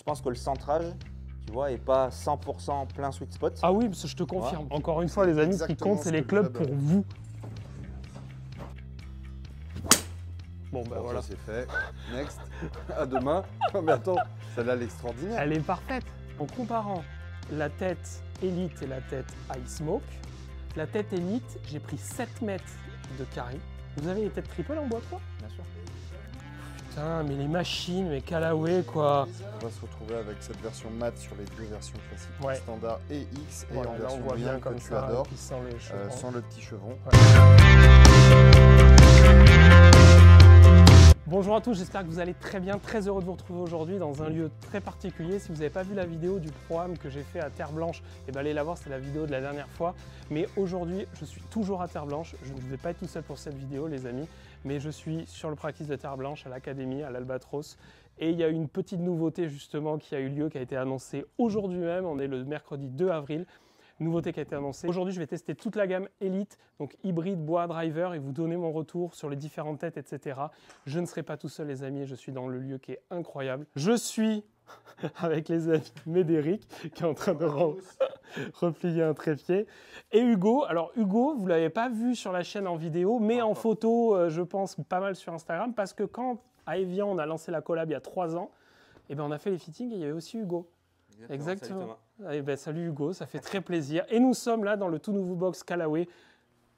pense que le centrage, tu vois, est pas 100% plein sweet spot. Ah oui, parce que je te confirme. Encore une fois, les amis, ce qui compte, c'est les clubs pour vous. Bon, ben voilà. Ça c'est fait. Next. À demain. Non mais attends, celle-là elle est extraordinaire. Elle est parfaite. En comparant la tête Elite et la tête Ice Smoke, la tête Elite, j'ai pris 7 mètres de carré. Vous avez les têtes triple en bois 3? Bien sûr. Putain, mais les machines, mais Callaway quoi. On va se retrouver avec cette version mat sur les deux versions classiques, Ouais. standard et X, et Voilà, en là, version on voit bien bien que comme tu ça, adores, et puis sans le chevron. sans le petit chevron. Bonjour à tous, j'espère que vous allez très bien. Très heureux de vous retrouver aujourd'hui dans un lieu très particulier. Si vous n'avez pas vu la vidéo du programme que j'ai fait à Terre Blanche, eh ben allez la voir, c'est la vidéo de la dernière fois. Mais aujourd'hui, je suis toujours à Terre Blanche. Je ne vais pas être tout seul pour cette vidéo, les amis, mais je suis sur le practice de Terre Blanche à l'Académie, à l'Albatros. Et il y a une petite nouveauté justement qui a eu lieu, qui a été annoncée aujourd'hui même. On est le mercredi 2 avril. Nouveauté qui a été annoncée. Aujourd'hui, je vais tester toute la gamme Elite, donc hybride, bois, driver, et vous donner mon retour sur les différentes têtes, etc. Je ne serai pas tout seul, les amis, je suis dans le lieu qui est incroyable. Je suis avec les amis Médéric, qui est en train de replier un trépied, et Hugo. Alors Hugo, vous ne l'avez pas vu sur la chaîne en vidéo, mais en photo, je pense, pas mal sur Instagram, parce que quand à Evian, on a lancé la collab il y a 3 ans, et ben on a fait les fittings et il y avait aussi Hugo. Exactement. Eh ben, salut Hugo, ça fait très plaisir. Et nous sommes là dans le tout nouveau box Callaway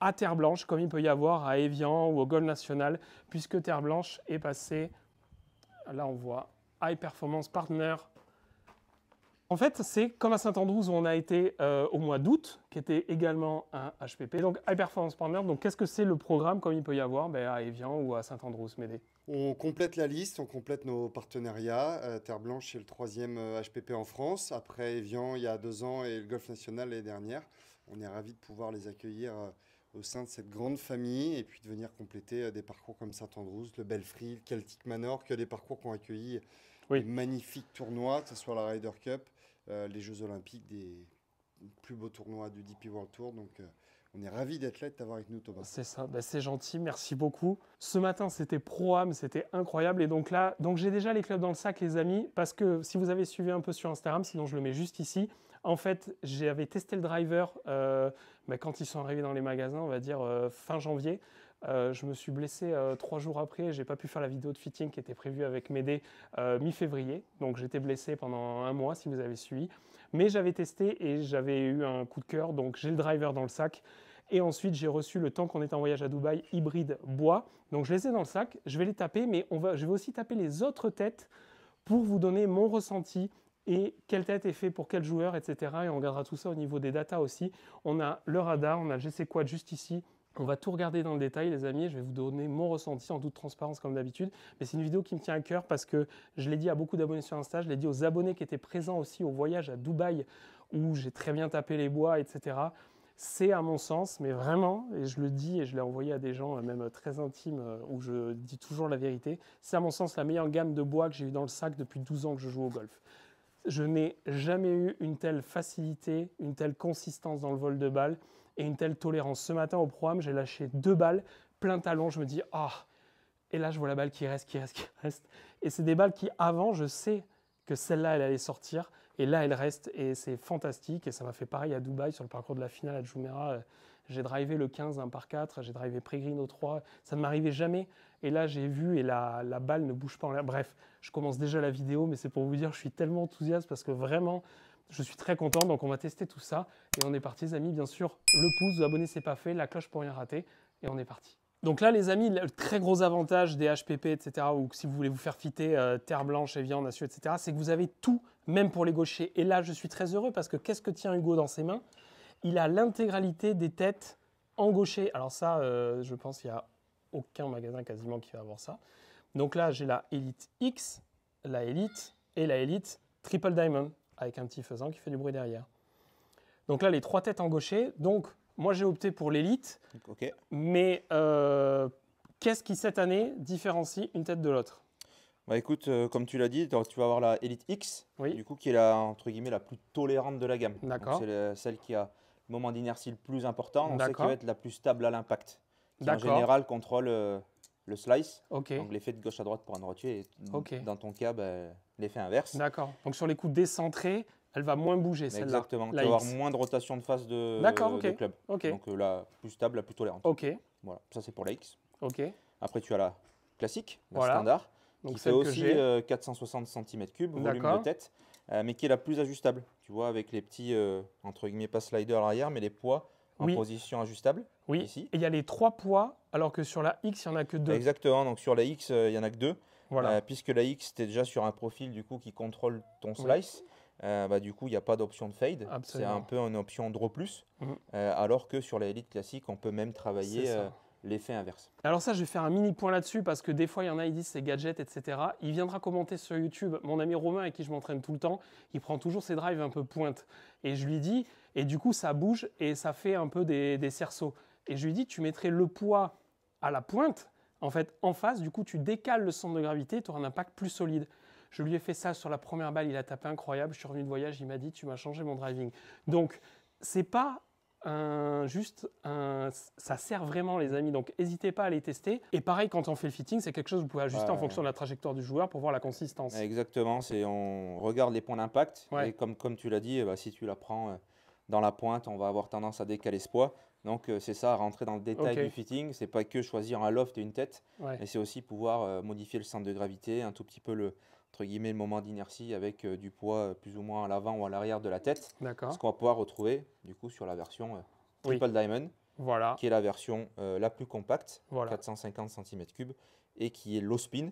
à Terre Blanche, comme il peut y avoir à Evian ou au Golf National, puisque Terre Blanche est passé, là on voit, High Performance Partner. En fait, c'est comme à Saint-Andrews où on a été au mois d'août, qui était également un HPP. Donc High Performance Partner, donc qu'est-ce que c'est le programme comme il peut y avoir à Evian ou à Saint-Andrews, Médé? On complète la liste, on complète nos partenariats. Terre Blanche est le 3e HPP en France. Après Evian, il y a 2 ans, et le Golf National l'année dernière. On est ravis de pouvoir les accueillir au sein de cette grande famille et puis de venir compléter des parcours comme Saint-Andrews, le Belfry, le Celtic Manor, que des parcours qui ont accueilli des magnifiques tournois, que ce soit la Ryder Cup, les Jeux Olympiques, des plus beaux tournois du DP World Tour. Donc, on est ravis d'être là et de t'avoir avec nous, Thomas. C'est ça, c'est gentil, merci beaucoup. Ce matin, c'était pro-am, c'était incroyable. Et donc là, j'ai déjà les clubs dans le sac, les amis, parce que si vous avez suivi un peu sur Instagram, sinon je le mets juste ici. En fait, j'avais testé le driver quand ils sont arrivés dans les magasins, on va dire fin janvier. Je me suis blessé 3 jours après, j'ai pas pu faire la vidéo de fitting qui était prévue avec Médé mi-février. Donc j'étais blessé pendant 1 mois, si vous avez suivi. Mais j'avais testé et j'avais eu un coup de cœur, donc j'ai le driver dans le sac. Et ensuite, j'ai reçu, le temps qu'on était en voyage à Dubaï, hybride bois. Donc je les ai dans le sac, je vais les taper, mais je vais aussi taper les autres têtes pour vous donner mon ressenti et quelle tête est fait pour quel joueur, etc. Et on regardera tout ça au niveau des datas aussi. On a le radar, on a le GC Quad juste ici. On va tout regarder dans le détail, les amis. Je vais vous donner mon ressenti en toute transparence, comme d'habitude. Mais c'est une vidéo qui me tient à cœur parce que je l'ai dit à beaucoup d'abonnés sur Insta. Je l'ai dit aux abonnés qui étaient présents aussi au voyage à Dubaï, où j'ai très bien tapé les bois, etc. C'est à mon sens, mais vraiment, et je le dis et je l'ai envoyé à des gens même très intimes où je dis toujours la vérité, c'est à mon sens la meilleure gamme de bois que j'ai eu dans le sac depuis 12 ans que je joue au golf. Je n'ai jamais eu une telle facilité, une telle consistance dans le vol de balle et une telle tolérance. Ce matin au programme, j'ai lâché 2 balles, plein talon, je me dis « Ah !» Et là, je vois la balle qui reste. Et c'est des balles qui, avant, je sais que celle-là, elle allait sortir. Et là, elle reste et c'est fantastique. Et ça m'a fait pareil à Dubaï sur le parcours de la finale à Jumeirah. J'ai drivé le 15 1 par 4, j'ai drivé pré-green au 3. Ça ne m'arrivait jamais. Et là, j'ai vu et la balle ne bouge pas en l'air. Bref, je commence déjà la vidéo, mais c'est pour vous dire, je suis tellement enthousiaste parce que vraiment, je suis très content. Donc, on va tester tout ça. Et on est parti, les amis. Bien sûr, le pouce, vous abonnez, c'est pas fait. La cloche pour rien rater. Et on est parti. Donc là, les amis, le très gros avantage des HPP, etc., ou si vous voulez vous faire fitter Terre Blanche, Evian, Nassau, etc., c'est que vous avez tout, même pour les gauchers. Et là, je suis très heureux parce que qu'est-ce que tient Hugo dans ses mains? Il a l'intégralité des têtes en gaucher. Alors ça, je pense qu'il n'y a aucun magasin quasiment qui va avoir ça. Donc là, j'ai la Elite X, la Elite et la Elite Triple Diamond, avec un petit faisan qui fait du bruit derrière. Donc là, les 3 têtes en gaucher. Donc, moi, j'ai opté pour l'Elite, mais qu'est-ce qui, cette année, différencie une tête de l'autre? Bah écoute, comme tu l'as dit, tu vas avoir la Elite X, du coup, qui est entre guillemets, la plus tolérante de la gamme. D'accord. C'est celle qui a le moment d'inertie le plus important. On sait qu'elle va être la plus stable à l'impact. Qui, en général, contrôle le slice. Ok. Donc l'effet de gauche à droite pour un droitier. Et Ok. dans ton cas, l'effet inverse. D'accord. Donc sur les coups décentrés, elle va moins bouger celle-là. Exactement. Tu vas La avoir X. moins de rotation de face de club. Ok. Donc la plus stable, la plus tolérante. Ok. Voilà, ça c'est pour la X. Ok. Après tu as la classique, la Voilà. standard, Donc qui fait celle que aussi j'ai. 460 cm3, volume D'accord. de tête, mais qui est la plus ajustable. Tu vois, avec les petits, entre guillemets, pas slider à l'arrière, mais les poids en Oui. position ajustable. Oui. Ici. Et il y a les 3 poids, alors que sur la X, il n'y en a que 2. Exactement, donc sur la X, il n'y en a que 2. Voilà. Puisque la X, tu es déjà sur un profil du coup, qui contrôle ton slice. Du coup, il n'y a pas d'option de fade. C'est un peu une option draw plus. Alors que sur la Elite classique, on peut même travailler l'effet inverse. Alors ça, je vais faire un mini point là-dessus parce que des fois, il y en a, ils disent c'est gadget, etc. Il viendra commenter sur YouTube. Mon ami Romain, avec qui je m'entraîne tout le temps, il prend toujours ses drives un peu pointe. Et je lui dis, et du coup, ça bouge et ça fait un peu des cerceaux. Et je lui dis, tu mettrais le poids à la pointe, en fait, en face. Du coup, tu décales le centre de gravité, tu auras un impact plus solide. Je lui ai fait ça sur la première balle, il a tapé incroyable. Je suis revenu de voyage, il m'a dit, tu m'as changé mon driving. Donc, c'est pas ça sert vraiment les amis, donc n'hésitez pas à les tester. Et pareil, quand on fait le fitting, c'est quelque chose que vous pouvez ajuster en fonction de la trajectoire du joueur pour voir la consistance. Exactement, on regarde les points d'impact et comme tu l'as dit, si tu la prends dans la pointe, on va avoir tendance à décaler ce poids. Donc c'est ça, rentrer dans le détail du fitting, c'est pas que choisir un loft et une tête, mais c'est aussi pouvoir modifier le centre de gravité, un tout petit peu le moment d'inertie avec du poids plus ou moins à l'avant ou à l'arrière de la tête. Ce qu'on va pouvoir retrouver du coup sur la version Triple Diamond, qui est la version la plus compacte, 450 cm3, et qui est low spin.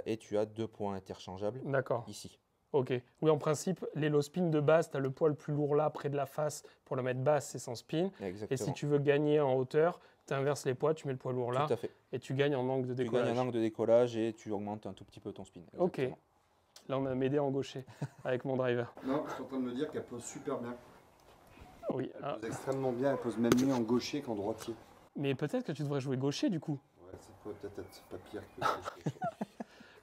Et tu as 2 points interchangeables ici. Ok. Oui, en principe, les low spin de base, tu as le poids le plus lourd là, près de la face. Pour le mettre basse, c'est sans spin. Exactement. Et si tu veux gagner en hauteur, tu inverses les poids, tu mets le poids lourd là. Tout à fait. Et tu gagnes en angle de décollage. Tu gagnes en angle de décollage et tu augmentes un tout petit peu ton spin. Exactement. Ok. Là, on a m'aidé en gaucher avec mon driver. Non, je suis en train de me dire qu'elle pose super bien. Oui. Elle pose extrêmement bien. Elle pose même mieux en gaucher qu'en droitier. Mais peut-être que tu devrais jouer gaucher du coup. Ouais, ça pourrait peut-être être pas pire que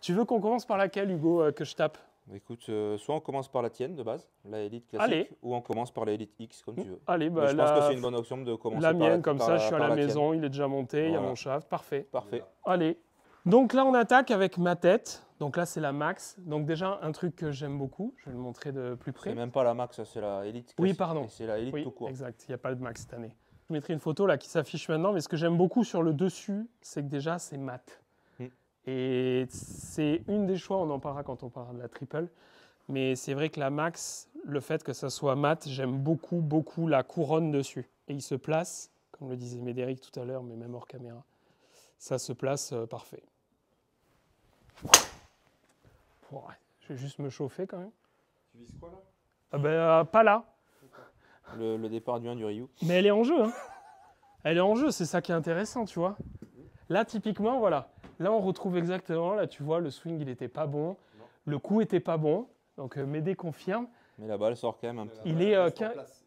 Tu veux qu'on commence par laquelle, Hugo, que je tape? Écoute, soit on commence par la tienne de base, la Elite classique, ou on commence par la Elite X, comme tu veux. Allez, je pense que c'est une bonne option de commencer la par mienne, comme ça, je suis à la maison, tienne. il est déjà monté, il y a mon shaft, parfait. Parfait. Allez. Donc là, on attaque avec ma tête. Donc là, c'est la Max. Donc déjà, un truc que j'aime beaucoup, je vais le montrer de plus près. C'est même pas la Max, c'est la Elite classique. Oui, pardon. C'est la Elite tout court. Exact, il n'y a pas de Max cette année. Je mettrai une photo là qui s'affiche maintenant, mais ce que j'aime beaucoup sur le dessus, c'est que déjà, c'est mat. Et c'est une des choix, on en parlera quand on parlera de la triple. Mais c'est vrai que la Max, le fait que ça soit mat, j'aime beaucoup, beaucoup la couronne dessus. Et il se place, comme le disait Médéric tout à l'heure, mais même hors caméra, ça se place parfait. Je vais juste me chauffer quand même. Tu vises quoi là? Pas là. Le départ du 1 du Ryu. Mais elle est en jeu. Hein. Elle est en jeu, c'est ça qui est intéressant, tu vois. Là, typiquement, voilà. Là, on retrouve exactement, là, tu vois, le swing, il n'était pas bon. Non. Le coup était pas bon. Donc, Médé confirme. Mais la balle sort quand même un petit peu.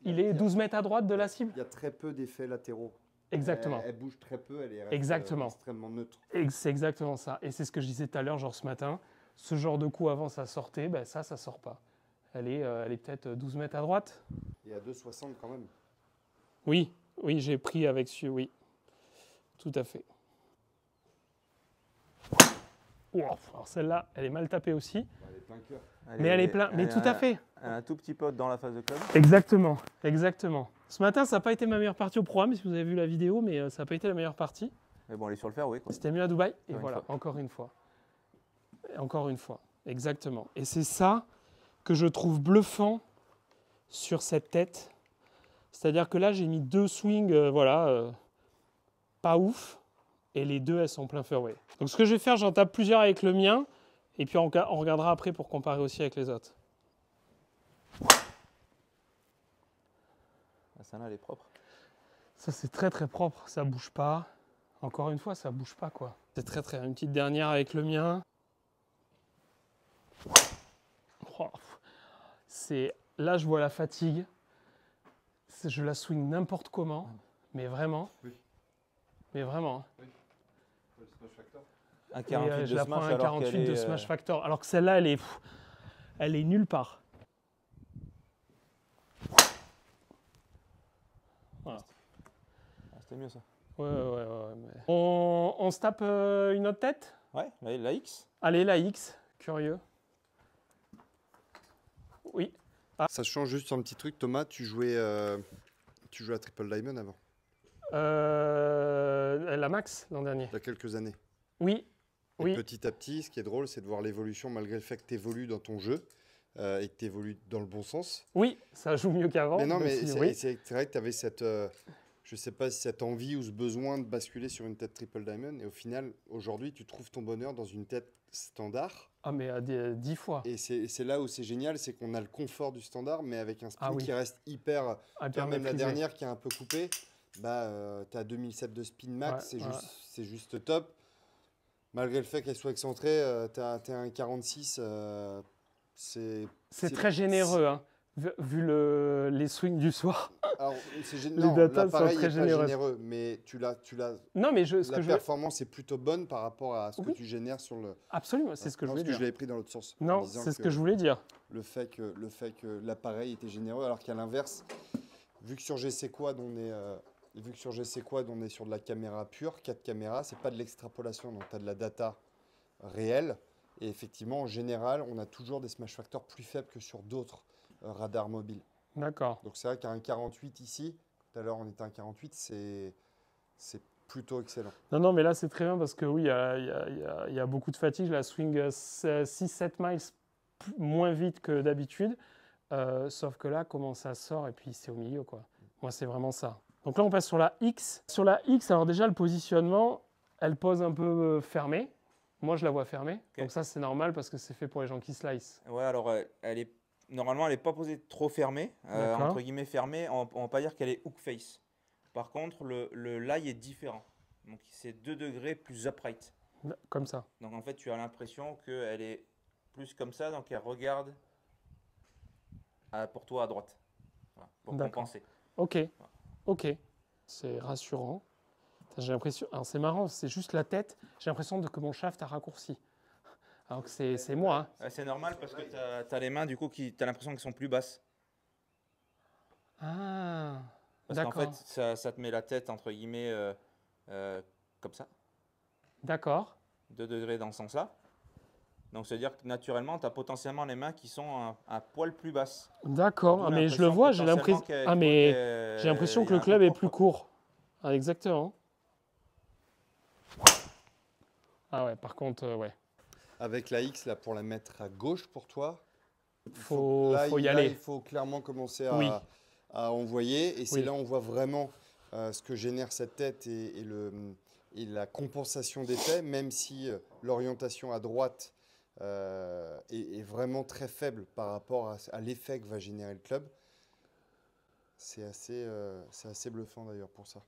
Il est 12 mètres à droite de la cible. Il y a très peu d'effets latéraux. Exactement. Elle bouge très peu, elle est extrêmement neutre. C'est exactement ça. Et c'est ce que je disais tout à l'heure, genre ce matin. Ce genre de coup avant, ça sortait. Ben ça sort pas. Elle est peut-être 12 mètres à droite. Et à 2,60 quand même. Oui, j'ai pris avec celui, oui. Tout à fait. Wow, alors celle-là, elle est mal tapée aussi. Elle est plein cœur. Mais elle est plein, mais tout à fait. Elle a un tout petit peu dans la phase de club. Exactement, exactement. Ce matin, ça n'a pas été ma meilleure partie au programme, si vous avez vu la vidéo, mais ça n'a pas été la meilleure partie. Mais bon, elle est sur le fairway, quoi. C'était mieux à Dubaï. Et voilà, encore une fois. Encore une fois, exactement. Et c'est ça que je trouve bluffant sur cette tête. C'est-à-dire que là, j'ai mis 2 swings, pas ouf. Et les 2, elles sont plein fairway. Donc ce que je vais faire, j'en tape plusieurs avec le mien. Et puis on regardera après pour comparer aussi avec les autres. Celle-là, elle est propre. Ça, c'est très très propre. Ça bouge pas. Encore une fois, ça bouge pas, quoi. C'est très très... Une petite dernière avec le mien. Oh, là, je vois la fatigue. Je la swing n'importe comment. Mais vraiment. Oui. Mais vraiment. Oui. Un 48 je la prends un 48 de smash factor. Alors que celle-là, elle est nulle part. Voilà. C'était mieux ça. Mais... On se tape une autre tête? Ouais, la X. Allez, la X, curieux. Oui. Ah. Ça change juste un petit truc, Thomas, tu jouais à Triple Diamond avant? La Max, l'an dernier. Il y a quelques années. Oui. Et petit à petit, ce qui est drôle, c'est de voir l'évolution, malgré le fait que tu évolues dans ton jeu et que tu évolues dans le bon sens. Oui, ça joue mieux qu'avant. Mais non, mais c'est vrai que tu avais cette... je sais pas si cette envie ou ce besoin de basculer sur une tête Triple Diamond. Et au final, aujourd'hui, tu trouves ton bonheur dans une tête standard. Ah, mais à 10 fois. Et c'est là où c'est génial, c'est qu'on a le confort du standard, mais avec un spin qui reste hyper... même la dernière qui est un peu coupée, tu as 2007 de spin max, c'est juste top. Malgré le fait qu'elle soit excentrée, tu as un 46, c'est très généreux, hein, vu les swings du soir. Alors, l'appareil est très généreux, mais non, mais la performance est plutôt bonne par rapport à ce que tu génères sur le... Absolument, c'est ce que je voulais dire. Parce que je l'avais pris dans l'autre sens. Non, c'est ce que je voulais dire. Le fait que l'appareil était généreux, alors qu'à l'inverse, vu que sur GC Quad, on est sur de la caméra pure, 4 caméras, c'est pas de l'extrapolation, donc tu as de la data réelle. Et effectivement, en général, on a toujours des smash factors plus faibles que sur d'autres radars mobiles. D'accord. Donc c'est vrai qu'un 48 ici, tout à l'heure on était à un 48, c'est plutôt excellent. Non, mais là c'est très bien parce que oui, il y a beaucoup de fatigue. La swing 6-7 miles moins vite que d'habitude. Sauf que là, comment ça sort et puis c'est au milieu, quoi. Moi, c'est vraiment ça. Donc là, on passe sur la X. Sur la X, alors déjà, le positionnement, elle pose un peu fermée. Moi, je la vois fermée. Okay. Donc ça, c'est normal parce que c'est fait pour les gens qui slice. Ouais, alors normalement, elle n'est pas posée trop fermée. Entre guillemets fermée, on ne va pas dire qu'elle est hook face. Par contre, le lie est différent. Donc c'est 2 degrés plus upright. Comme ça. Donc en fait, tu as l'impression qu'elle est plus comme ça. Donc elle regarde pour toi à droite. Voilà, pour compenser. Ok. Voilà. Ok. C'est rassurant. J'ai l'impression. Alors c'est marrant, c'est juste la tête. J'ai l'impression que mon shaft a raccourci. Alors que c'est moi. Hein. C'est normal parce que tu as les mains, du coup, tu as l'impression qu'elles sont plus basses. Ah, parce qu'en fait, ça te met la tête, entre guillemets, comme ça. D'accord. 2 degrés dans ce sens-là. Donc, c'est-à-dire que naturellement, tu as potentiellement les mains qui sont un poil plus basses. D'accord, mais je le vois, j'ai l'impression que le club est plus court. Ah, exactement. Ah ouais, par contre, ouais. Avec la X, là, pour la mettre à gauche pour toi, faut y aller. Il faut clairement commencer à envoyer. Et c'est là où on voit vraiment ce que génère cette tête et la compensation d'effet, même si l'orientation à droite est vraiment très faible par rapport à l'effet que va générer le club. C'est assez bluffant d'ailleurs pour ça.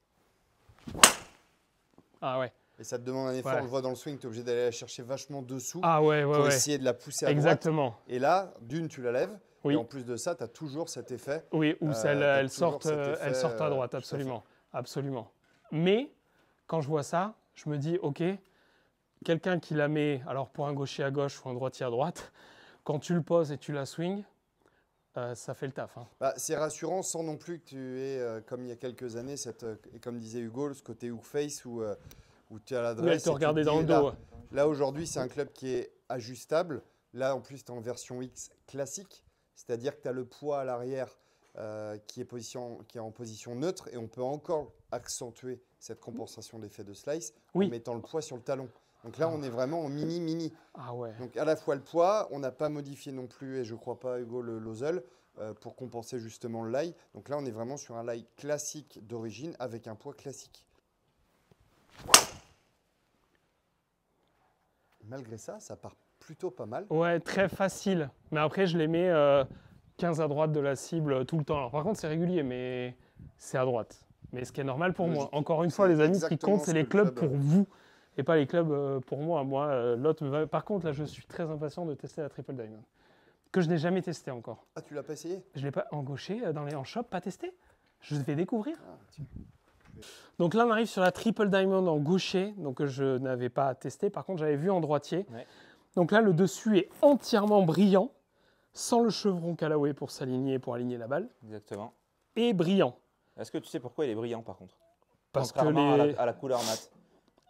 Ah ouais. Et ça te demande un effort, on le voit dans le swing, tu es obligé d'aller la chercher vachement dessous pour essayer de la pousser à droite. Et là, tu la lèves, et en plus de ça, tu as toujours cet effet. Oui, où elle sort à droite, absolument. Absolument. Mais quand je vois ça, je me dis, ok, quelqu'un qui la met, alors pour un gaucher à gauche ou un droitier à droite, quand tu le poses et tu la swings, ça fait le taf. Hein. C'est rassurant sans non plus que tu aies, comme il y a quelques années, et comme disait Hugo, ce côté hook face où tu as l'adresse. Oui, elle te regardait dans le dos. Là aujourd'hui, c'est un club qui est ajustable. Là, en plus, tu es en version X classique, c'est-à-dire que tu as le poids à l'arrière qui est en position neutre et on peut encore accentuer cette compensation d'effet de slice en mettant le poids sur le talon. Donc là, on est vraiment en mini-mini. Ah ouais. Donc à la fois le poids, on n'a pas modifié non plus, et je ne crois pas, Hugo, le nozzle pour compenser justement le lie. Donc là, on est vraiment sur un lie classique d'origine avec un poids classique. Malgré ça, ça part plutôt pas mal. Ouais, très facile. Mais après, je les mets 15 à droite de la cible tout le temps. Alors, par contre, c'est régulier, mais c'est à droite. Mais ce qui est normal pour moi. Encore une fois, les amis, ce qui compte, c'est les clubs pour vous et pas les clubs pour moi. Moi, l'autre. Par contre, là, je suis très impatient de tester la Triple Diamond, que je n'ai jamais testé encore. Ah, tu l'as pas essayé? Je l'ai pas en gaucher, en shop, pas testé. Je vais découvrir. Donc là, on arrive sur la Triple Diamond en gaucher, donc je n'avais pas testé. Par contre, j'avais vu en droitier. Ouais. Donc là, le dessus est entièrement brillant, sans le chevron Callaway pour aligner la balle. Exactement. Et brillant. Est-ce que tu sais pourquoi il est brillant, par contre? contrairement à la couleur mat.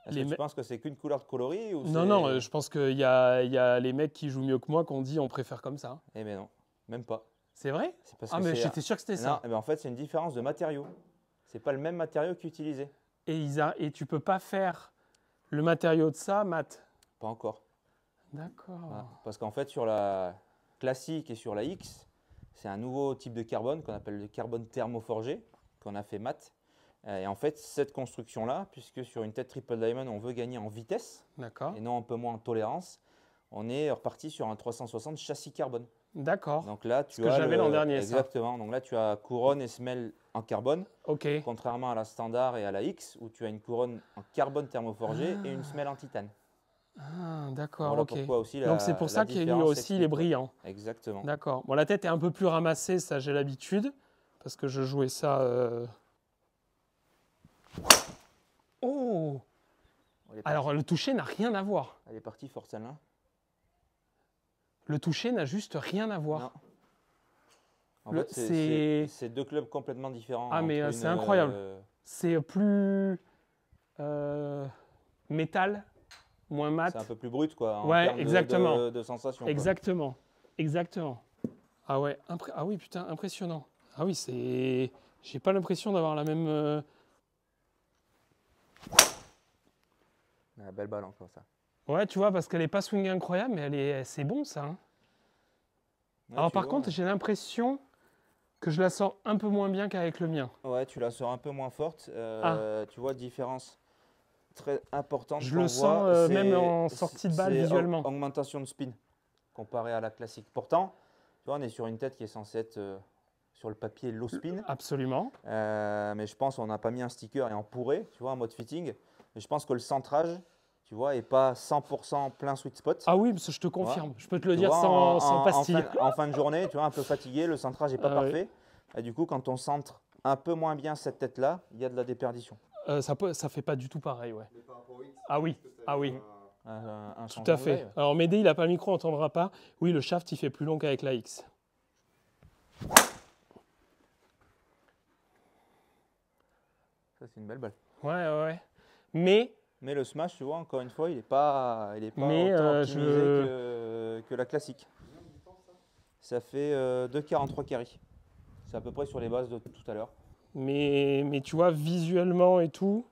Est-ce que tu penses que c'est qu'une couleur de coloris ou Non, je pense qu'il y a les mecs qui jouent mieux que moi qui ont dit on préfère comme ça. Eh bien non, même pas. C'est vrai? Mais j'étais sûr que c'était ça. Non, eh ben en fait, c'est une différence de matériaux. C'est pas le même matériau qu'utilisé. Et tu peux pas faire le matériau de ça mat? Pas encore. D'accord. Voilà. Parce qu'en fait, sur la classique et sur la X, c'est un nouveau type de carbone qu'on appelle le carbone thermoforgé, qu'on a fait mat. Et en fait, cette construction-là, puisque sur une tête Triple Diamond, on veut gagner en vitesse et non un peu moins en tolérance, on est reparti sur un 360 châssis carbone. D'accord. Donc là, ce que j'avais l'an dernier. Exactement. Donc là, tu as couronne et semelle en carbone. Ok. Contrairement à la standard et à la X, où tu as une couronne en carbone thermoforgé et une semelle en titane. Ah, d'accord. Voilà ok. pourquoi aussi Donc c'est pour ça qu'il y a eu aussi les brillants. Exactement. D'accord. Bon, la tête est un peu plus ramassée, ça j'ai l'habitude, parce que je jouais ça. Oh! Alors le toucher n'a rien à voir. Elle est partie fort celle-là. Le toucher n'a juste rien à voir. Non. En fait, c'est deux clubs complètement différents. Ah mais c'est incroyable. C'est plus métal, moins mat. C'est un peu plus brut quoi. Ouais, exactement. De sensation. Exactement. Quoi. Exactement. Ah ouais. Ah oui putain, impressionnant. Ah oui, c'est. J'ai pas l'impression d'avoir la même. La belle balle encore ça. Ouais, tu vois, parce qu'elle n'est pas swingée incroyable, mais c'est bon ça. Hein. Ouais, alors par contre, j'ai l'impression que je la sors un peu moins bien qu'avec le mien. Ouais, tu la sors un peu moins forte. Tu vois, différence très importante. Je le sens même en sortie de balle visuellement. Augmentation de spin comparé à la classique. Pourtant, tu vois, on est sur une tête qui est censée être sur le papier low spin. Absolument. Mais je pense qu'on n'a pas mis un sticker et en pourré, tu vois, en mode fitting. Mais je pense que le centrage, tu vois, n'est pas 100% plein sweet spot. Ah oui, parce que je te confirme. Ouais. Je peux te le dire sans pastille. En fin de journée, tu vois, un peu fatigué, le centrage n'est pas parfait. Oui. Et du coup, quand on centre un peu moins bien cette tête-là, il y a de la déperdition. Ça fait pas du tout pareil, ouais. Ah oui, tout à fait. Ouais. Alors Médé, il n'a pas le micro, on n'entendra pas. Oui, le shaft, il fait plus long qu'avec la X. Ça, c'est une belle balle. Ouais. Mais le smash, tu vois, encore une fois, il n'est pas autant optimisé que la classique. Ça fait 2,43 carry. C'est à peu près sur les bases de tout à l'heure. Mais tu vois, visuellement et tout,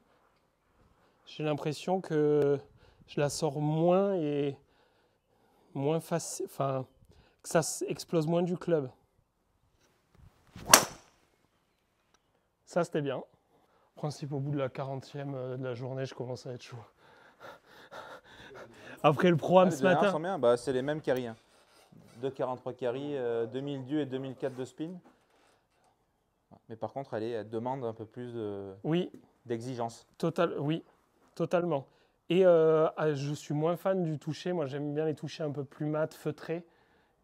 j'ai l'impression que je la sors moins et moins facile, enfin, que ça explose moins du club. Ça, c'était bien. En principe, au bout de la 40e de la journée, je commence à être chaud. Après le Pro-Am ce matin. Bah, c'est les mêmes carries. Hein. 2,43 carry, 2002 et 2004 de spin. Mais par contre, elle demande un peu plus d'exigence. Oui, totalement. Et je suis moins fan du toucher. Moi, j'aime bien les touchés un peu plus mat, feutrés.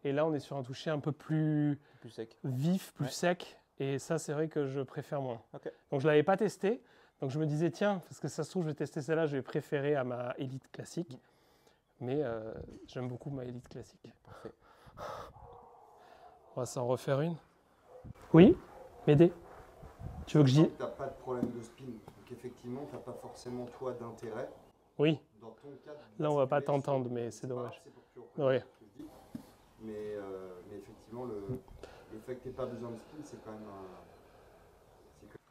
Et là, on est sur un toucher un peu plus sec. Vif, plus sec. Et ça, c'est vrai que je préfère moins. Okay. Donc, je ne l'avais pas testé. Donc, je me disais, tiens, parce que ça se trouve, je vais tester celle-là, je vais préférer à ma Elite classique. Mais j'aime beaucoup ma Elite classique. Parfait. On va s'en refaire une. Oui, Médé, tu veux que je dise ? Tu n'as pas de problème de spin. Donc, effectivement, tu n'as pas forcément, toi, d'intérêt. Oui. Dans ton cas, là, on ne va pas t'entendre, mais c'est dommage. Oui. Mais effectivement, le fait que tu n'aies pas besoin de spin, c'est quand même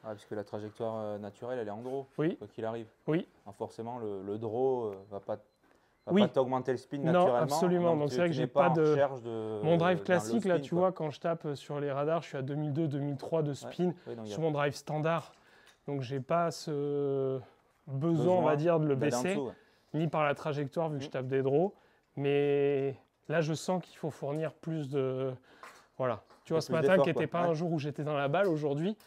parce que la trajectoire naturelle, elle est en draw, oui. quoi qu'il arrive. Oui. Alors forcément, le draw va pas t'augmenter le spin naturellement. Non, absolument. Donc c'est vrai que j'ai pas de... Mon drive classique, là, tu vois, quand je tape sur les radars, je suis à 2002, 2003 de spin sur mon drive standard. Donc j'ai pas ce besoin, on va dire, de le baisser, ni par la trajectoire, vu que je tape des draws. Mais là, je sens qu'il faut fournir plus de... Voilà. Tu vois, ce matin, qui n'était pas un jour où j'étais dans la balle, aujourd'hui,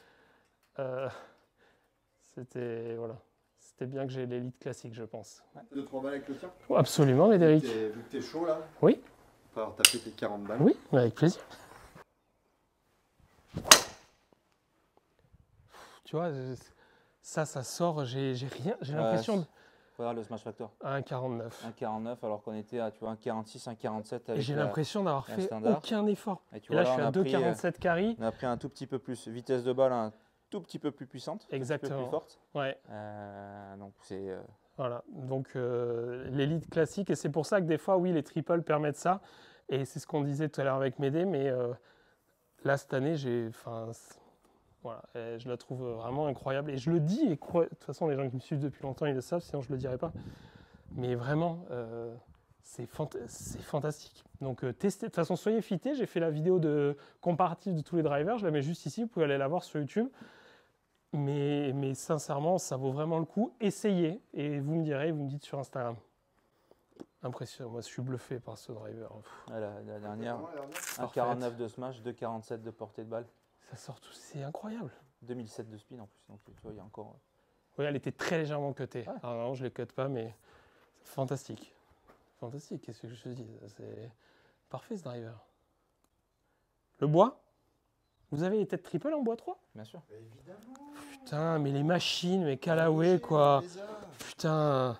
c'était bien que j'ai l'élite classique, je pense. 2-3 balles avec le tien ? Absolument, Médéric. Vu que t'es chaud, là ? Oui. Tu vas avoir tapé tes 40 balles. Oui, avec plaisir. Tu vois, ça sort, j'ai l'impression de... Regarde le Smash Factor. À 1,49. 1,49 alors qu'on était à 1,46, 1,47 avec j'ai l'impression d'avoir fait standard. aucun effort. Et là, je suis à 2,47 carry. On a pris un tout petit peu plus. Vitesse de balle, tout petit peu plus puissante, exactement. Un petit peu plus forte. Ouais. Donc c'est voilà. Donc l'élite classique, et c'est pour ça que des fois, oui, les triples permettent ça. Et c'est ce qu'on disait tout à l'heure avec Médée, mais là cette année, voilà, je la trouve vraiment incroyable. Et je le dis, et de toute façon, les gens qui me suivent depuis longtemps, ils le savent, sinon je ne le dirais pas. Mais vraiment, c'est fantastique. Donc, testez. De toute façon, soyez fités. J'ai fait la vidéo comparative de tous les drivers. Je la mets juste ici. Vous pouvez aller la voir sur YouTube. Mais sincèrement, ça vaut vraiment le coup. Essayez et vous me direz, vous me dites sur Instagram. Impressionnant. Moi, je suis bluffé par ce driver. La dernière, 1,49 de smash, 2,47 de portée de balle. Ça sort tout, c'est incroyable. 2007 de speed en plus, donc tu vois, il y a encore... Oui, elle était très légèrement cutée. Ouais. Alors non, je ne les cut pas, mais c'est fantastique. Fantastique, qu'est-ce que je te dis? C'est parfait ce driver. Le bois? Vous avez les têtes triple en bois 3? Bien sûr. Évidemment. Putain, mais les machines, mais Callaway quoi. Putain.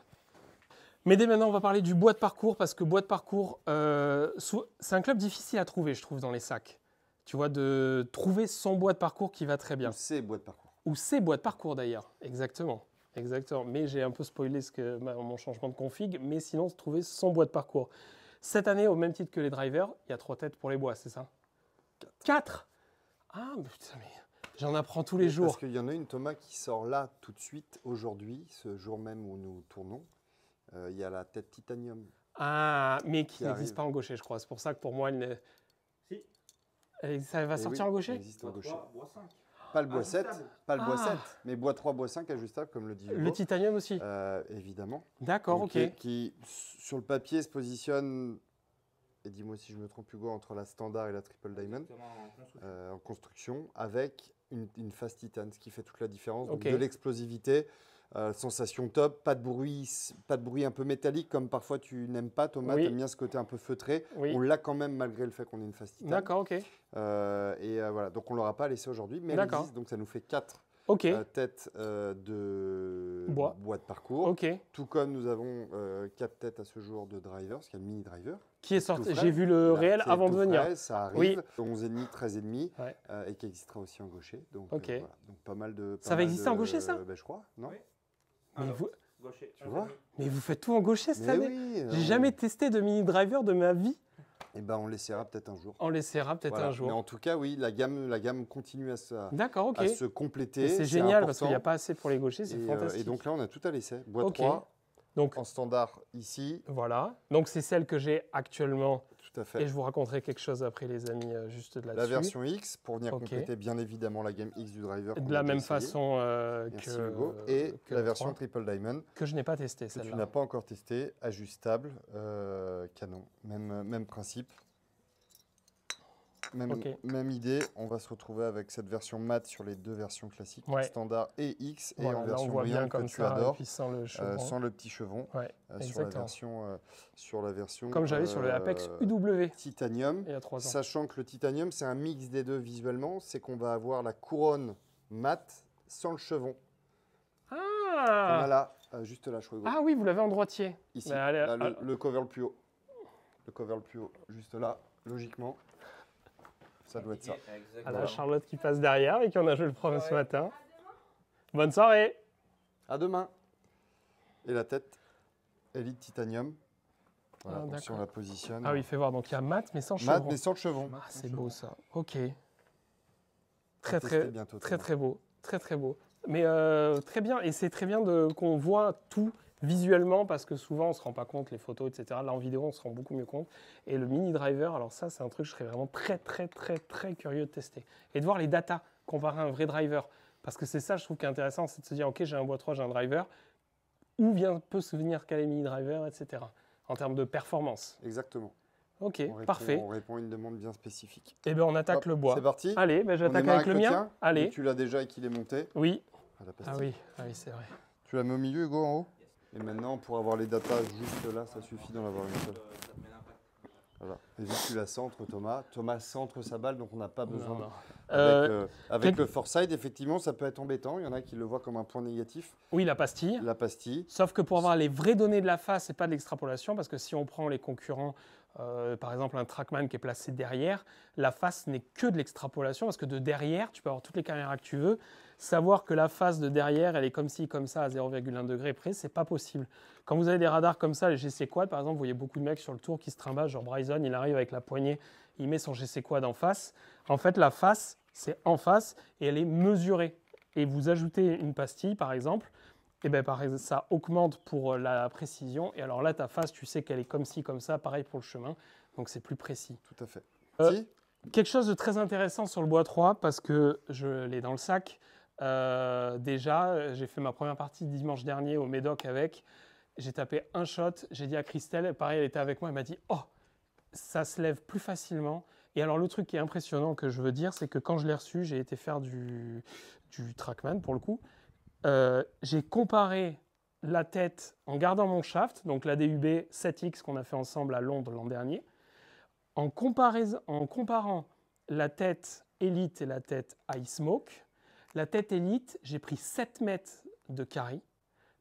Mais dès maintenant, on va parler du bois de parcours, parce que bois de parcours, c'est un club difficile à trouver, je trouve, dans les sacs. Tu vois, de trouver son bois de parcours qui va très bien. Ou ses bois de parcours. Ou ses bois de parcours d'ailleurs, exactement. Exactement. Mais j'ai un peu spoilé mon changement de config, mais sinon, trouver son bois de parcours. Cette année, au même titre que les drivers, il y a 3 têtes pour les bois, c'est ça? 4. Ah, mais putain, mais j'en apprends tous les jours. Parce qu'il y en a une, Thomas, qui sort là tout de suite, aujourd'hui, ce jour même où nous tournons. Il y a la tête titanium. Ah, mais qui n'existe pas en gaucher, je crois. C'est pour ça que pour moi, elle ça va sortir en gaucher? Elle existe en gaucher. Bois 5. Pas le bois 7, pas le bois 7, mais bois 3, bois 5 ajustable, comme le dit Hugo. Le titanium aussi? Évidemment. D'accord, ok. Qui, sur le papier, se positionne, et dis-moi si je me trompe, Hugo, entre la standard et la triple diamond, en construction, avec une face titane, ce qui fait toute la différence. Donc, de l'explosivité, sensation top, pas de bruit un peu métallique, comme parfois tu n'aimes pas, Thomas, tu aimes bien ce côté un peu feutré. Oui. On l'a quand même malgré le fait qu'on ait une face titane. D'accord, ok. Voilà, donc on ne l'aura pas laissé aujourd'hui, mais elle existe, donc ça nous fait 4 têtes de bois de parcours. Okay. Tout comme nous avons 4 têtes à ce jour de driver, parce qu'il y a le mini driver. Qui est sorti, j'ai vu le réel avant de venir. Frais, ça arrive, 11,5, 13,5, et qui existera aussi en gaucher. Donc, voilà. Donc pas mal de. Ça va exister en gaucher, ça? Je crois, non? Oui. Mais vous... Gaucher. Tu vois? Mais vous faites tout en gaucher cette année? Oui, j'ai jamais testé de mini driver de ma vie. Eh ben, on l'essaiera peut-être un jour. On l'essaiera peut-être un jour. Mais en tout cas, oui, la gamme continue à se compléter. C'est génial parce qu'il n'y a pas assez pour les gauchers, c'est fantastique. Et donc là, on a tout à l'essai. Bois 3, donc, en standard ici. Voilà. Donc c'est celle que j'ai actuellement. Tout à fait. Et je vous raconterai quelque chose après, les amis, juste de là-dessus. La version X, pour venir compléter bien évidemment la gamme X du driver. De la même façon que Hugo. Et que la version Triple Diamond. Que je n'ai pas testé, celle-là. Que tu n'as pas encore testé, ajustable, canon. Même principe. Même idée, on va se retrouver avec cette version mat sur les deux versions classiques, standard et X, et en version brillante que tu adores, sans le petit chevron, sur la version comme j'avais sur le Apex UW Titanium, il y a 3 ans. Sachant que le Titanium, c'est un mix des deux visuellement, c'est qu'on va avoir la couronne mat sans le chevron. Ah, on a là, juste là, je crois. Ah oui, vous l'avez en droitier. Ici, là, le cover le plus haut. Le cover le plus haut, juste là, logiquement. Ça doit être ça. Ah là, Charlotte qui passe derrière et qui en a joué le premier ce matin. Bonne soirée. À demain. Et la tête, Elite Titanium. Voilà, si on la positionne. Ah oui, fais voir. Donc il y a mat mais sans chevron. Mat mais sans le chevron. Ah, c'est beau ça. Ok. Très beau. Très beau. Mais très bien. Et c'est très bien qu'on voit tout visuellement, parce que souvent on ne se rend pas compte, les photos, etc. Là en vidéo on se rend beaucoup mieux compte. Et le mini driver, alors ça c'est un truc que je serais vraiment très curieux de tester. Et de voir les datas comparé à un vrai driver. Parce que c'est ça je trouve qui est intéressant, c'est de se dire ok j'ai un bois 3, j'ai un driver, où peut se venir caler mini driver, etc. En termes de performance. Exactement. Ok, parfait. On répond à une demande bien spécifique. Et bien on attaque le bois. C'est parti. Allez, j'attaque avec le mien. Allez. Tu l'as déjà et qu'il est monté. Oui. Ah oui, c'est vrai. Tu la mets au milieu, Hugo, en haut. Et maintenant, pour avoir les datas juste là, ça suffit d'en avoir une seule. Voilà. Et vu que tu la centres, Thomas centre sa balle, donc on n'a pas besoin. Avec le Foresight, effectivement, ça peut être embêtant. Il y en a qui le voient comme un point négatif. Oui, la pastille. La pastille. Sauf que pour avoir les vraies données de la face, c'est pas de l'extrapolation, parce que si on prend les concurrents par exemple un Trackman qui est placé derrière, la face n'est que de l'extrapolation parce que de derrière, tu peux avoir toutes les caméras que tu veux. Savoir que la face de derrière, elle est comme ci, comme ça, à 0,1 degré près, c'est pas possible. Quand vous avez des radars comme ça, les GC Quad, par exemple, vous voyez beaucoup de mecs sur le tour qui se trimballent, genre Bryson, il arrive avec la poignée, il met son GC Quad en face. En fait, la face, c'est en face et elle est mesurée. Et vous ajoutez une pastille, par exemple, et ben, ça augmente pour la précision. Et alors là, ta face, tu sais qu'elle est comme ci, comme ça, pareil pour le chemin. Donc c'est plus précis. Tout à fait. Quelque chose de très intéressant sur le Bois 3, parce que je l'ai dans le sac. Déjà, j'ai fait ma première partie dimanche dernier au Médoc avec. J'ai tapé un shot. J'ai dit à Christelle, pareil, elle était avec moi, elle m'a dit « Oh, ça se lève plus facilement ». Et alors le truc qui est impressionnant que je veux dire, c'est que quand je l'ai reçu, j'ai été faire du Trackman pour le coup. J'ai comparé la tête en gardant mon shaft, donc la DUB 7X qu'on a fait ensemble à Londres l'an dernier, en comparant la tête Elite et la tête Ice Smoke. La tête Elite, j'ai pris 7 mètres de carry.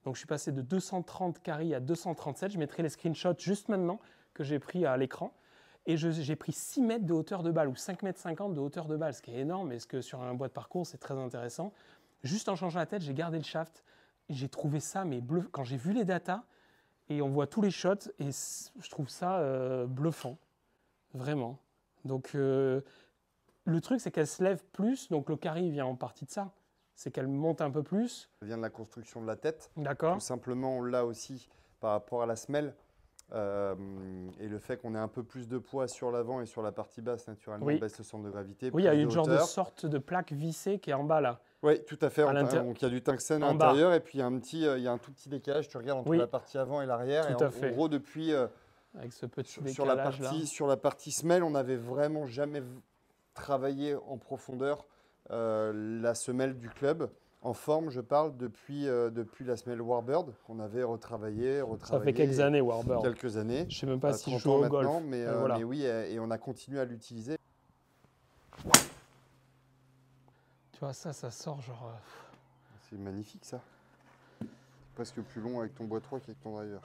Donc je suis passé de 230 carry à 237. Je mettrai les screenshots juste maintenant que j'ai pris à l'écran. Et j'ai pris 6 mètres de hauteur de balle ou 5,50 m de hauteur de balle, ce qui est énorme, et ce que sur un bois de parcours, c'est très intéressant. Juste en changeant la tête, j'ai gardé le shaft. J'ai trouvé ça, mais quand j'ai vu les datas, et on voit tous les shots, et je trouve ça bluffant. Vraiment. Donc le truc, c'est qu'elle se lève plus, donc le carry vient en partie de ça. C'est qu'elle monte un peu plus. Ça vient de la construction de la tête. D'accord. Tout simplement, on l'a aussi par rapport à la semelle. Et le fait qu'on ait un peu plus de poids sur l'avant et sur la partie basse, naturellement, on baisse le centre de gravité. Oui, il y a une sorte de plaque vissée qui est en bas là. Oui, tout à fait. Donc il y a du tungstène à l'intérieur et puis il y a un tout petit décalage. Tu regardes entre la partie avant et l'arrière. Et en gros, depuis avec ce petit décalage sur la partie semelle, on n'avait vraiment jamais travaillé en profondeur la semelle du club. En forme, je parle depuis la semelle Warbird qu'on avait retravaillé. Ça fait quelques années, Warbird. Quelques années. Je ne sais même pas si je joue au golf. Mais oui, et on a continué à l'utiliser. Tu vois, ça sort genre... C'est magnifique, ça. Presque plus long avec ton bois 3 qu'avec ton driver.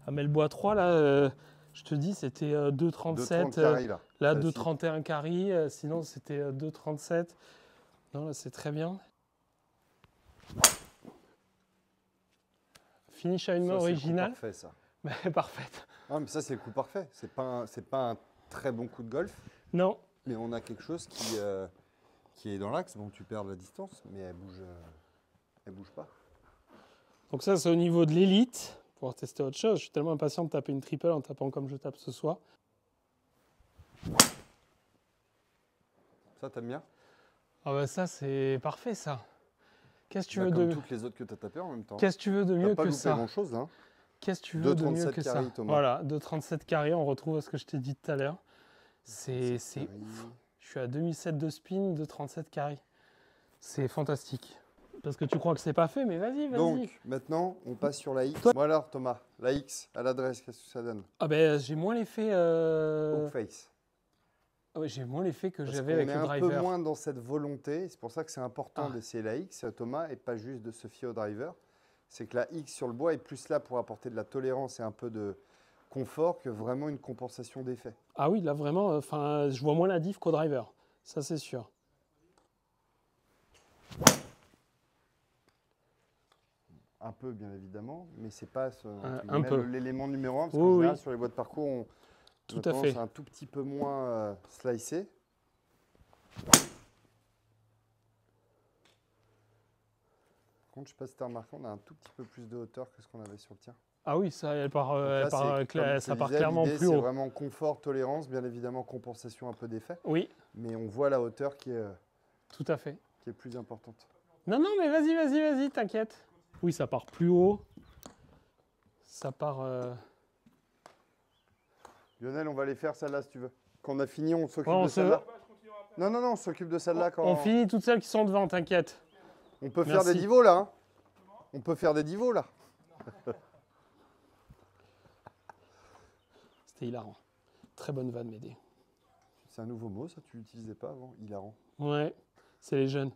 Ah, mais le bois 3, là, je te dis, c'était 2,37. Là, 2,31 carry. Sinon, c'était 2,37. Non, là, c'est très bien. Finish à une main originale. C'est parfait, ça. Mais parfaite. Non, mais ça, c'est le coup parfait. C'est pas un très bon coup de golf. Non. Mais on a quelque chose qui est dans l'axe. Bon, tu perds la distance, mais elle bouge pas. Donc ça, c'est au niveau de l'élite. Pour tester autre chose. Je suis tellement impatient de taper une triple en tapant comme je tape ce soir. Ça, t'aimes bien? Ah bah ça, c'est parfait, ça. Qu'est-ce que tu veux comme de... toutes les autres que tu as tapées en même temps. Qu'est-ce que tu veux de mieux que ça? T'as pas loupé grand-chose, hein. Qu'est-ce que tu veux de mieux que ça? Thomas. Voilà, 2,37 carré, on retrouve ce que je t'ai dit tout à l'heure. C'est ouf. Je suis à 2007 de spin, 2,37 carré. C'est fantastique. Parce que tu crois que c'est pas fait, mais vas-y. Donc, maintenant, on passe sur la X. Bon alors, Thomas, la X, à l'adresse, qu'est-ce que ça donne? Ah ben, j'ai moins l'effet... face. Ah ouais, j'ai moins l'effet que j'avais avec le driver. On est un peu moins dans cette volonté. C'est pour ça que c'est important d'essayer la X, Thomas, et pas juste de se fier au driver. C'est que la X sur le bois est plus là pour apporter de la tolérance et un peu de confort que vraiment une compensation d'effet. Ah oui, là vraiment, je vois moins la diff qu'au driver. Ça, c'est sûr. Un peu, bien évidemment, mais c'est pas l'élément numéro 1, parce qu'en général, sur les bois de parcours, c'est un tout petit peu moins slicé. Par contre, je ne sais pas si tu as remarqué, on a un tout petit peu plus de hauteur que ce qu'on avait sur le tien. Ah oui, ça part clairement plus haut. C'est vraiment confort, tolérance, bien évidemment compensation un peu d'effet. Oui. Mais on voit la hauteur qui est, tout à fait. Qui est plus importante. Non, mais vas-y, t'inquiète. Oui, ça part plus haut. Ça part... Lionel, on va les faire celle-là si tu veux. Quand on a fini, on s'occupe de celle-là. Non, on s'occupe de celle-là quand... On finit toutes celles qui sont devant, t'inquiète. On peut faire des divos là. Hein. On peut faire des divos là. C'était hilarant. Très bonne vanne, Médé. C'est un nouveau mot, ça, tu l'utilisais pas avant, hilarant. Ouais, c'est les jeunes.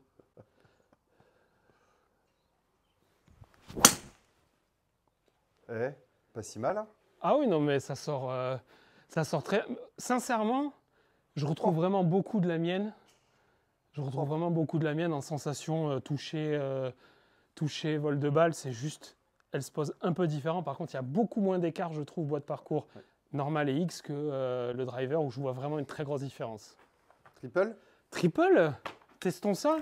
Pas si mal, hein? Ah oui, non, mais ça sort Ça sort très... Sincèrement, je retrouve vraiment beaucoup de la mienne. Je retrouve vraiment beaucoup de la mienne en sensation toucher, vol de balle. C'est juste, elle se pose un peu différent. Par contre, il y a beaucoup moins d'écart, je trouve, boîte parcours normal et X que le driver où je vois vraiment une très grosse différence. Triple? Triple? Testons ça.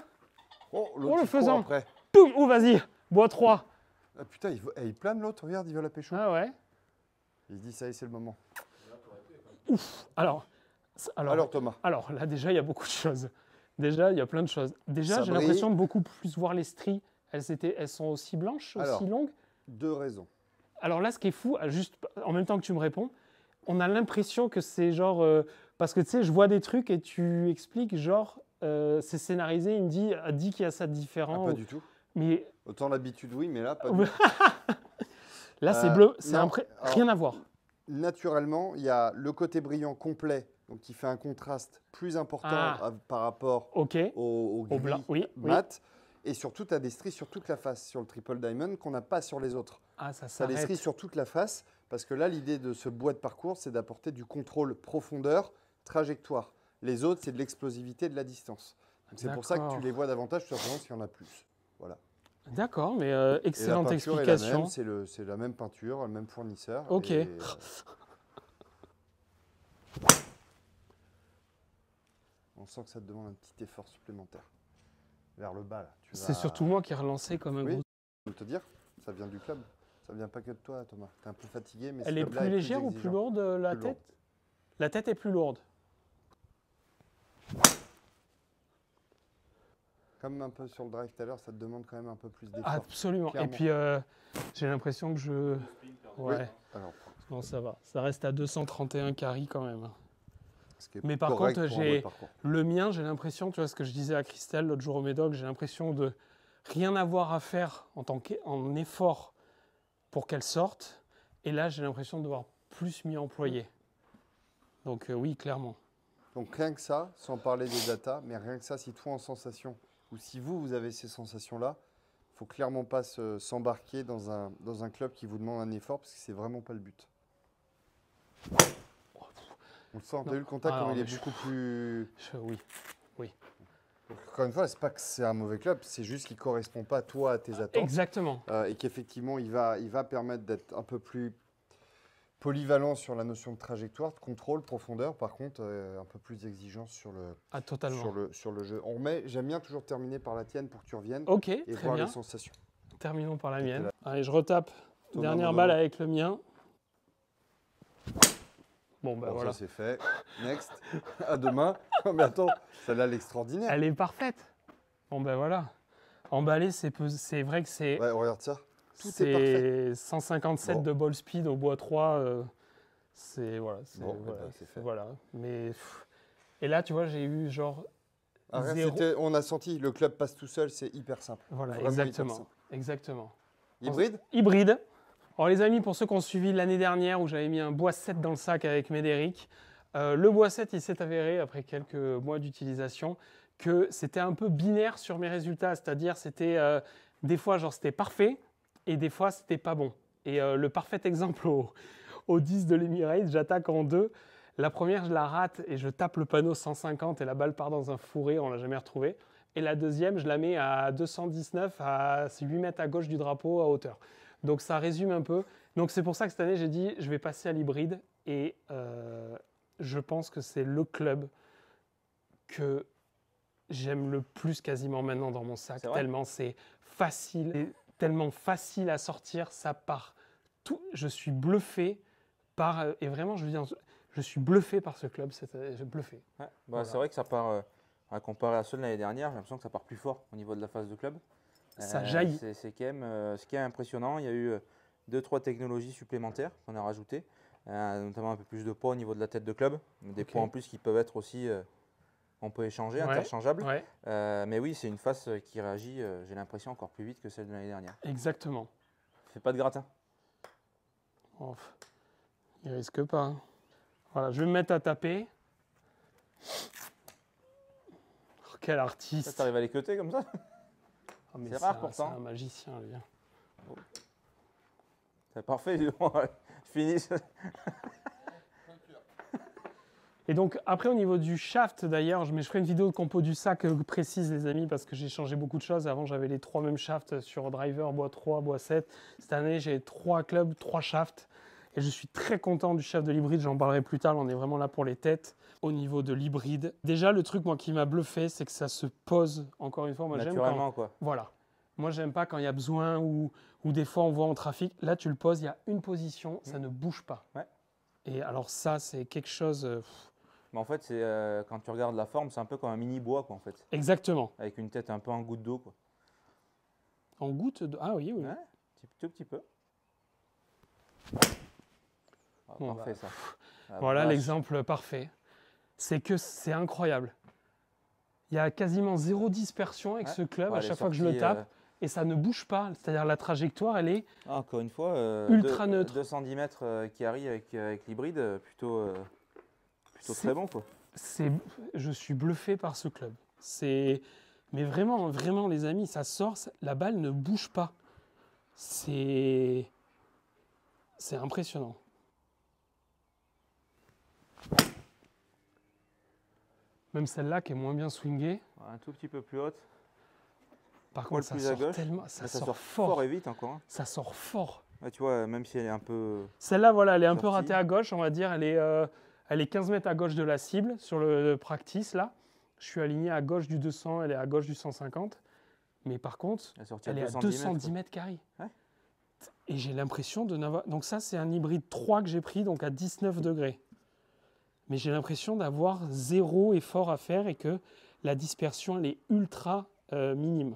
Oh, le faisant. Après. Boum, oh, vas-y, bois 3. Ah, putain, il plane l'autre, regarde, il veut la pécho. Ah ouais. Il se dit, ça y est, c'est le moment. Ouf. Alors Thomas. Alors là, déjà, il y a beaucoup de choses. Déjà, il y a plein de choses. Déjà, j'ai l'impression de beaucoup plus voir les stries. Elles sont aussi blanches, aussi longues. 2 raisons. Alors là, ce qui est fou, juste en même temps que tu me réponds, on a l'impression que c'est genre... parce que tu sais, je vois des trucs et tu expliques genre, c'est scénarisé, il me dit qu'il y a ça de différent. Pas du tout. Mais... Autant l'habitude, oui, mais là, pas du tout. Là, c'est bleu, c'est rien à voir. Naturellement, il y a le côté brillant complet, donc qui fait un contraste plus important par rapport au gris blanc, mat. Et surtout, tu as des stries sur toute la face sur le Triple Diamond qu'on n'a pas sur les autres. Ah, ça Tu as s'arrête. des stries sur toute la face, parce que là, l'idée de ce bois de parcours, c'est d'apporter du contrôle profondeur, trajectoire. Les autres, c'est de l'explosivité de la distance. C'est pour ça que tu les vois davantage, tout simplement, s'il y en a plus. Voilà. D'accord, mais excellente explication. C'est la même peinture, le même fournisseur. Ok. On sent que ça te demande un petit effort supplémentaire. Vers le bas, là. C'est surtout moi qui ai relancé comme un gros. Je peux te dire, ça vient du club. Ça vient pas que de toi, Thomas. Tu es un peu fatigué, mais elle est plus légère ou plus lourde, la tête? La tête est plus lourde. Comme un peu sur le drive tout à l'heure, ça te demande quand même un peu plus d'effort. Absolument. Clairement. Et puis, j'ai l'impression que je... Ouais. Oui. Alors, non, ça va. Ça reste à 231 carry quand même. Mais par contre, j'ai le mien, j'ai l'impression, tu vois ce que je disais à Christelle l'autre jour au Médoc, j'ai l'impression de rien avoir à faire en effort pour qu'elle sorte. Et là, j'ai l'impression de devoir plus m'y employer. Donc oui, clairement. Donc rien que ça, sans parler des datas, mais rien que ça, si toi en sensation, ou si vous avez ces sensations-là, il ne faut clairement pas s'embarquer dans un club qui vous demande un effort, parce que c'est vraiment pas le but. On le sent, tu as eu le contact, comme il est beaucoup plus... Oui. Donc, encore une fois, ce n'est pas que c'est un mauvais club, c'est juste qu'il ne correspond pas, toi, à tes attentes. Exactement. Et qu'effectivement, il va permettre d'être un peu plus polyvalent sur la notion de trajectoire, de contrôle, profondeur. Par contre, un peu plus exigeant sur le jeu. J'aime bien toujours terminer par la tienne pour que tu reviennes et voir les sensations. Terminons par la mienne. Allez, je retape. Dernière balle avec le mien. Bon, voilà. Ça c'est fait. Next. À demain. Non, mais attends, celle-là, elle est extraordinaire. Elle est parfaite. Bon, voilà. Emballé, c'est vrai que c'est... Ouais, regarde ça. Tout est parfait. 157 de ball speed au bois 3. C'est fait. Voilà. Mais, et là, tu vois, j'ai eu genre... On a senti, le club passe tout seul, c'est hyper simple. Voilà, exactement. Hybride? Hybride. Alors les amis, pour ceux qui ont suivi l'année dernière où j'avais mis un bois 7 dans le sac avec Médéric, le bois 7, il s'est avéré, après quelques mois d'utilisation, que c'était un peu binaire sur mes résultats. C'est-à-dire, c'était des fois, genre, c'était parfait et des fois, c'était pas bon. Et le parfait exemple au 10 de l'Emirates, j'attaque en 2. La première, je la rate et je tape le panneau 150 et la balle part dans un fourré, on ne l'a jamais retrouvée. Et la deuxième, je la mets à 219, à 8 mètres à gauche du drapeau, à hauteur. Donc ça résume un peu. Donc c'est pour ça que cette année, j'ai dit, je vais passer à l'hybride. Et je pense que c'est le club que j'aime le plus quasiment maintenant dans mon sac. Tellement c'est facile, et tellement facile à sortir, ça part tout. Je suis bluffé par... et vraiment, je veux dire, je suis bluffé par ce club. J'ai bluffé. Ouais, voilà. C'est vrai que ça part, à comparer à ceux de l'année dernière, j'ai l'impression que ça part plus fort au niveau de la phase de club. Ça jaillit. C'est quand même ce qui est impressionnant. Il y a eu 2-3 technologies supplémentaires qu'on a rajoutées, notamment un peu plus de poids au niveau de la tête de club. Des poids en plus qui peuvent être aussi, on peut échanger, interchangeables. Ouais. Mais oui, c'est une face qui réagit, j'ai l'impression, encore plus vite que celle de l'année dernière. Exactement. Fait pas de gratin. Oh, il risque pas. Hein. Voilà, je vais me mettre à taper. Oh, quel artiste. Tu arrives à les cuter comme ça? C'est rare pourtant. C'est un magicien, lui. Oh. C'est parfait, fini. Et donc, après, au niveau du shaft, d'ailleurs, je ferai une vidéo de compo du sac précise, les amis, parce que j'ai changé beaucoup de choses. Avant, j'avais les 3 mêmes shafts sur driver, bois 3, bois 7. Cette année, j'ai 3 clubs, 3 shafts. Et je suis très content du shaft de l'hybride. J'en parlerai plus tard. On est vraiment là pour les têtes. Au niveau de l'hybride, déjà, le truc, moi, qui m'a bluffé, c'est que ça se pose, encore une fois. Moi, naturellement, quoi. Voilà. Moi, j'aime pas quand il y a besoin ou des fois, on voit en trafic. Là, tu le poses, il y a une position, ça ne bouge pas. Ouais. Et alors ça, c'est quelque chose... Mais en fait, quand tu regardes la forme, c'est un peu comme un mini bois, quoi, en fait. Exactement. Avec une tête un peu en goutte d'eau, quoi. En goutte d'eau? Ah oui, oui. Ouais, tout petit peu. Ah, Bon, parfait, ça. Voilà l'exemple parfait. C'est que c'est incroyable. Il y a quasiment 0 dispersion avec ce club à chaque fois que je le tape. Et ça ne bouge pas. C'est-à-dire la trajectoire, elle est encore une fois, ultra neutre. 210 mètres qui arrive avec l'hybride, plutôt très bon, quoi. Je suis bluffé par ce club. Mais vraiment, vraiment, les amis, ça sort, la balle ne bouge pas. C'est impressionnant. Même celle-là qui est moins bien swingée. Un tout petit peu plus haute. Par contre, ça sort tellement, ça sort fort et vite encore. Hein. Ça sort fort. Ouais, tu vois, même si elle est un peu... Celle-là, voilà, elle est un peu ratée à gauche, on va dire. Elle est 15 mètres à gauche de la cible sur le practice, là. Je suis aligné à gauche du 200, elle est à gauche du 150. Mais par contre, elle est à 210 mètres carrés. Ouais. Et j'ai l'impression de n'avoir... Donc ça, c'est un hybride 3 que j'ai pris, donc à 19 degrés. Mais j'ai l'impression d'avoir 0 effort à faire et que la dispersion, elle est ultra minime.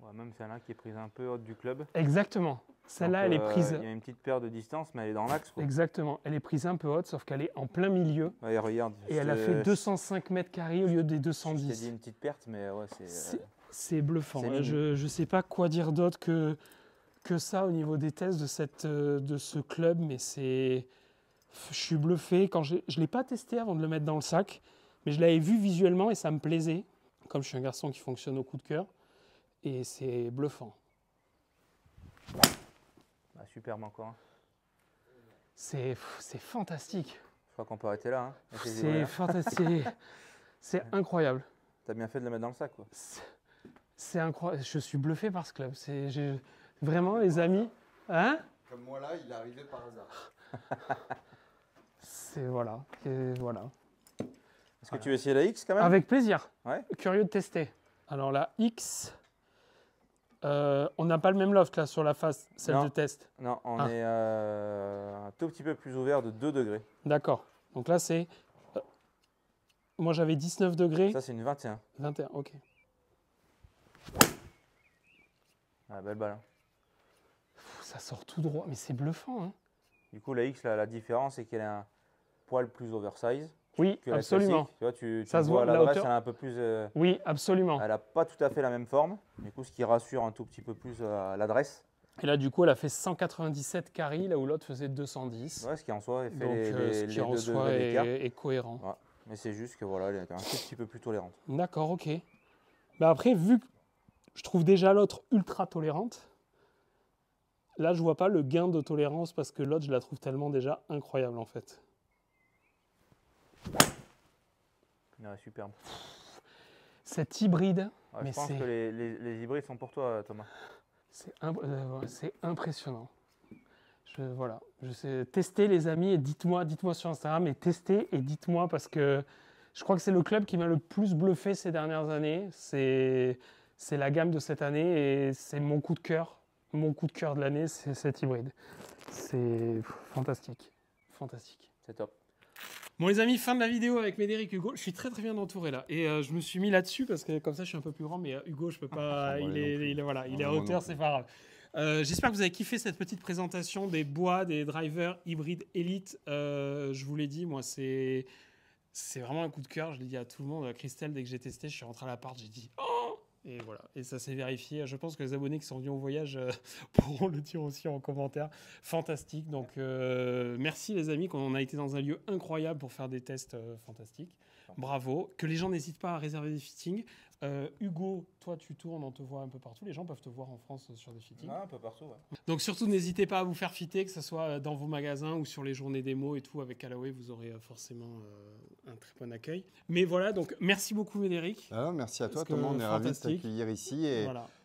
Ouais, même celle-là qui est prise un peu haute du club. Exactement. Celle-là, elle est prise... Il y a une petite paire de distance, mais elle est dans l'axe. Exactement. Elle est prise un peu haute, sauf qu'elle est en plein milieu. Ouais, regarde. Et elle a fait 205 mètres carrés au lieu des 210. Je t'ai dit une petite perte, mais ouais, c'est bluffant. Je ne sais pas quoi dire d'autre que ça au niveau des tests de ce club, mais je suis bluffé. Je ne l'ai pas testé avant de le mettre dans le sac, mais je l'avais vu visuellement et ça me plaisait. Comme je suis un garçon qui fonctionne au coup de cœur. Et c'est bluffant. Bah, superbe encore. Hein. C'est fantastique. Je crois qu'on peut arrêter là. Hein, c'est fantastique. C'est incroyable. Tu as bien fait de le mettre dans le sac, quoi. C'est incroyable. Je suis bluffé par ce club. Vraiment, les amis. Hein? Comme moi là, il est arrivé par hasard. Voilà. Est-ce que tu veux essayer la X quand même? Avec plaisir. Ouais. Curieux de tester. Alors la X, on n'a pas le même loft là sur la face, celle de test. Non, on est un tout petit peu plus ouvert de 2 degrés. D'accord. Donc là c'est... moi j'avais 19 degrés. Ça c'est une 21. 21, ok. Ah, belle balle. Hein. Ça sort tout droit, mais c'est bluffant. Hein. Du coup la X, la différence c'est qu'elle est un poil plus oversize. Oui, que absolument. Tu vois, tu ça se voit, l'adresse, elle est un peu plus... oui, absolument. Elle n'a pas tout à fait la même forme, du coup, ce qui rassure un tout petit peu plus l'adresse. Et là, du coup, elle a fait 197 carry, là où l'autre faisait 210. Ouais, ce qui en soi est fait donc, les 2 degrés est cohérent. Ouais. Mais c'est juste que voilà, elle est un tout petit peu plus tolérante. D'accord, ok. Bah après, vu que je trouve déjà l'autre ultra tolérante, là, je vois pas le gain de tolérance parce que l'autre, je la trouve tellement déjà incroyable en fait. Ouais, superbe. Cet hybride. Ouais, je pense que les hybrides sont pour toi, Thomas. C'est impressionnant. Voilà. Je sais, testez les amis et dites-moi sur Instagram et testez et dites-moi parce que je crois que c'est le club qui m'a le plus bluffé ces dernières années. C'est la gamme de cette année et c'est mon coup de cœur. Mon coup de cœur de l'année, c'est cet hybride. C'est fantastique. Fantastique. C'est top. Bon les amis, fin de la vidéo avec Médéric Hugo. Je suis très bien entouré là. Et je me suis mis là-dessus parce que comme ça je suis un peu plus grand, mais Hugo, je peux pas. Il est à hauteur, c'est pas grave. J'espère que vous avez kiffé cette petite présentation des bois, des drivers hybrides Elite. Je vous l'ai dit, moi c'est vraiment un coup de cœur. Je l'ai dit à tout le monde. À Christelle, dès que j'ai testé, je suis rentré à l'appart, j'ai dit oh! Et voilà, et ça s'est vérifié. Je pense que les abonnés qui sont venus au voyage pourront le dire aussi en commentaire. Fantastique. Donc, merci les amis, qu'on a été dans un lieu incroyable pour faire des tests fantastiques. Bravo. Que les gens n'hésitent pas à réserver des fittings. Hugo, toi tu tournes, on te voit un peu partout. Les gens peuvent te voir en France sur des fittings. Un peu partout, ouais. Donc surtout, n'hésitez pas à vous faire fitter, que ce soit dans vos magasins ou sur les journées démo et tout. Avec Callaway, vous aurez forcément un très bon accueil. Mais voilà, donc merci beaucoup Médéric. Merci à toi Thomas, on est ravis de t'accueillir ici.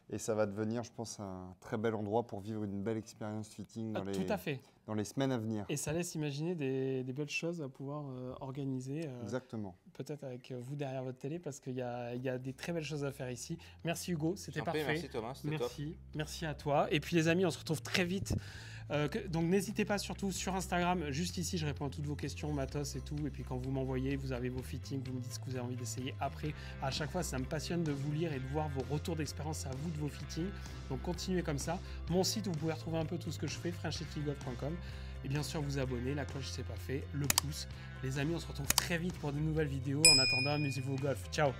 Et ça va devenir, je pense, un très bel endroit pour vivre une belle expérience fitting dans les semaines à venir. Et ça laisse imaginer des belles choses à pouvoir organiser. Exactement. Peut-être avec vous derrière votre télé, parce qu'il y a des très belles choses à faire ici. Merci Hugo, c'était parfait. Merci Thomas, c'était top. Merci à toi. Et puis les amis, on se retrouve très vite. Donc n'hésitez pas, surtout sur Instagram, juste ici je réponds à toutes vos questions, matos et tout, et puis quand vous m'envoyez, vous avez vos fittings, vous me dites ce que vous avez envie d'essayer après. À chaque fois ça me passionne de vous lire et de voir vos retours d'expérience à vous de vos fittings, donc continuez comme ça. Mon site où vous pouvez retrouver un peu tout ce que je fais, frenchettigolf.com, et bien sûr vous abonner, la cloche si c'est pas fait, le pouce. Les amis, on se retrouve très vite pour de nouvelles vidéos. En attendant, amusez-vous au golf, ciao.